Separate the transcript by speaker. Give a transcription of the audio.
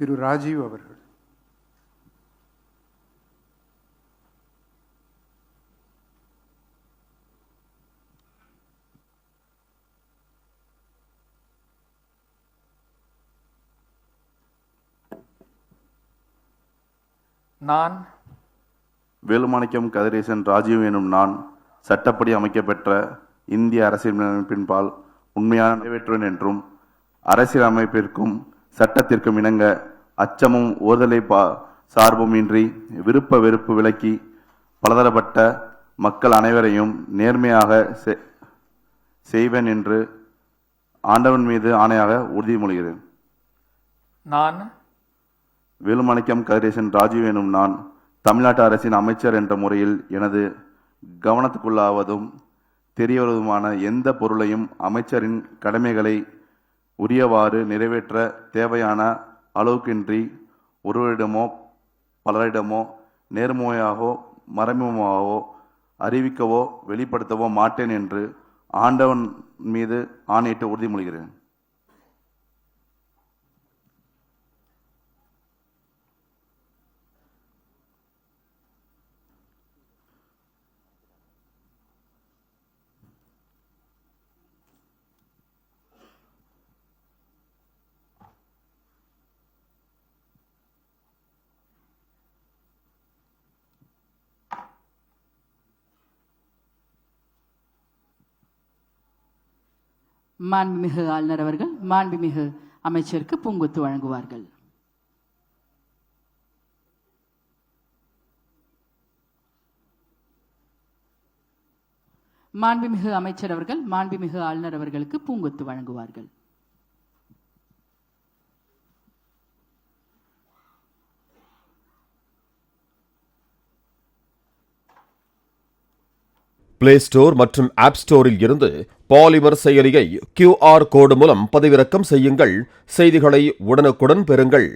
Speaker 1: திரு ராஜீவ் அவர்கள்.
Speaker 2: நான்
Speaker 3: வேலுமாணிக்கம் கதிரேசன் ராஜீவ் எனும் நான் சட்டப்படி அமைக்கப்பெற்ற இந்திய அரசியலமைப்பின்பால் உண்மையான நிறைவேற்றுவேன் என்றும் அரசியலமைப்பிற்கும் சட்டத்திற்கும் இணங்க அச்சமும் ஓதலை சார்பும் இன்றி விருப்ப வெறுப்பு விலக்கி பலதரப்பட்ட மக்கள் அனைவரையும் நேர்மையாக செய்வேன் என்று ஆண்டவன் மீது ஆணையாக உறுதிமொழிகிறேன்.
Speaker 2: நான்
Speaker 3: வேலுமாணிக்கம் கதிரேசன் ராஜீவ் எனும் நான் தமிழ்நாட்டு அரசின் அமைச்சர் என்ற முறையில் எனது கவனத்துக்குள்ளாவதும் தெரியவதுமான எந்த பொருளையும் அமைச்சரின் கடமைகளை உரியவாறு நிறைவேற்ற தேவையான அளவுக்கின்றி ஒருவரிடமோ பலரிடமோ நேர்முறையாகவோ மறைமுகமாகவோ அறிவிக்கவோ வெளிப்படுத்தவோ மாட்டேன் என்று ஆண்டவன் மீது ஆணையிட்டு உறுதிமொழிகிறேன்.
Speaker 4: மாண்புமிகு ஆளுநர் அவர்கள் மாண்புமிகு அமைச்சருக்கு பூங்கொத்து வழங்குவார்கள். மாண்புமிகு அமைச்சர் அவர்கள் மாண்புமிகு ஆளுநர் அவர்களுக்கு பூங்கொத்து வழங்குவார்கள்.
Speaker 5: பிளே ஸ்டோர் மற்றும் ஆப் ஸ்டோரில் இருந்து பாலிமர் செயலியை QR கோடு மூலம் பதிவிறக்கம் செய்யுங்கள். செய்திகளை உடனுக்குடன் பெறுங்கள்.